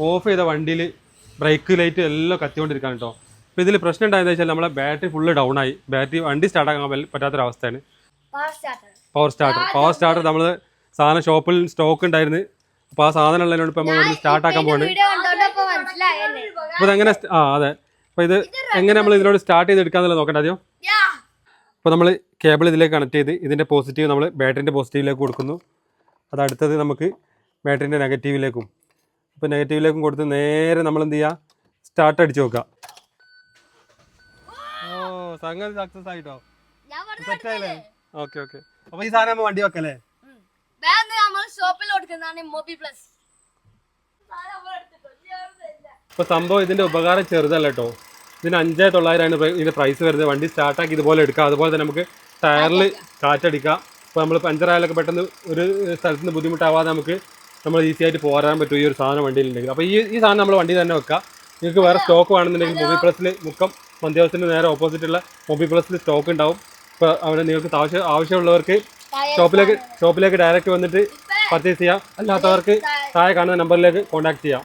Of ചെയ്ത വണ്ടിയിൽ brake light എല്ലാം കത്തിക്കൊണ്ടിരിക്കാൻ കേട്ടോ. അപ്പോൾ ഇതിൽ പ്രശ്നം ഉണ്ടായെന്ന് വെച്ചാൽ നമ്മളെ ബാറ്ററി ഫുള്ള് ഡൗൺ ആയി. ബാറ്ററി വണ്ടി സ്റ്റാർട്ടാക്കാൻ പറ്റാത്തൊരവസ്ഥയാണ്. പവർ സ്റ്റാർട്ടർ നമ്മൾ സാധനം ഷോപ്പിൽ സ്റ്റോക്ക് ഉണ്ടായിരുന്നു. അപ്പോൾ ആ സാധനം ഉള്ളതിനോട് ഇപ്പോൾ നമ്മൾ ഇവിടെ സ്റ്റാർട്ടാക്കാൻ പോവാണ്. അപ്പോൾ ഇതെങ്ങനെ അതെ. അപ്പോൾ ഇത് എങ്ങനെ നമ്മൾ ഇതിനോട് സ്റ്റാർട്ട് ചെയ്തെടുക്കാന്നുള്ളത് നോക്കണ്ട ആദ്യം. അപ്പോൾ നമ്മൾ കേബിൾ ഇതിലേക്ക് കണക്ട് ചെയ്ത് ഇതിൻ്റെ പോസിറ്റീവ് നമ്മൾ ബാറ്ററിൻ്റെ പോസിറ്റീവിലേക്ക് കൊടുക്കുന്നു. അതടുത്തത് നമുക്ക് ബാറ്ററിൻ്റെ നെഗറ്റീവിലേക്കും. അപ്പോൾ നെഗറ്റീവിലേക്കും കൊടുത്ത് നേരെ നമ്മൾ എന്ത് ചെയ്യുക, സ്റ്റാർട്ട് അടിച്ച് നോക്കുക. ഓ സംഗതി സക്സസ് ആയിട്ടോ, സെറ്റായില്ലേ? Okay okay. അപ്പോൾ ഈ സാധനം നമ്മൾ വണ്ടി വെക്കല്ലേ? ഇപ്പോൾ സംഭവം ഇതിൻ്റെ ഉപകാരം ചെറുതല്ല കേട്ടോ. ഇതിന് 5,900 ഇതിൻ്റെ പ്രൈസ് വരുന്നത്. വണ്ടി സ്റ്റാർട്ടാക്കി ഇതുപോലെ എടുക്കാം. അതുപോലെ തന്നെ നമുക്ക് ടയറിൽ കാറ്റടിക്കാം. ഇപ്പോൾ നമ്മൾ പഞ്ചറായാലൊക്കെ പെട്ടെന്ന് ഒരു സ്ഥലത്ത് നിന്ന് ബുദ്ധിമുട്ടാവാതെ നമുക്ക് നമ്മൾ ഈസി ആയിട്ട് പോരാൻ പറ്റും ഈ ഒരു സാധനം വണ്ടിയിലുണ്ടെങ്കിൽ. അപ്പോൾ ഈ സാധനം നമ്മൾ വണ്ടി തന്നെ വെക്കാം. നിങ്ങൾക്ക് വേറെ സ്റ്റോക്ക് വേണമെന്നുണ്ടെങ്കിൽ മൊബൈൽ പ്ലസിൽ മുക്കം മന്ദിരത്തിന് നേരെ ഓപ്പോസിറ്റുള്ള മൊബൈൽ പ്ലസിൽ സ്റ്റോക്ക് ഉണ്ടാവും. ഇപ്പോൾ അവിടെ നിങ്ങൾക്ക് ആവശ്യമുള്ളവർക്ക് ഷോപ്പിലേക്ക് ഡയറക്റ്റ് വന്നിട്ട് പർച്ചേസ് ചെയ്യാം. അല്ലാത്തവർക്ക് താഴെ കാണുന്ന നമ്പറിലേക്ക് കോൺടാക്ട് ചെയ്യാം.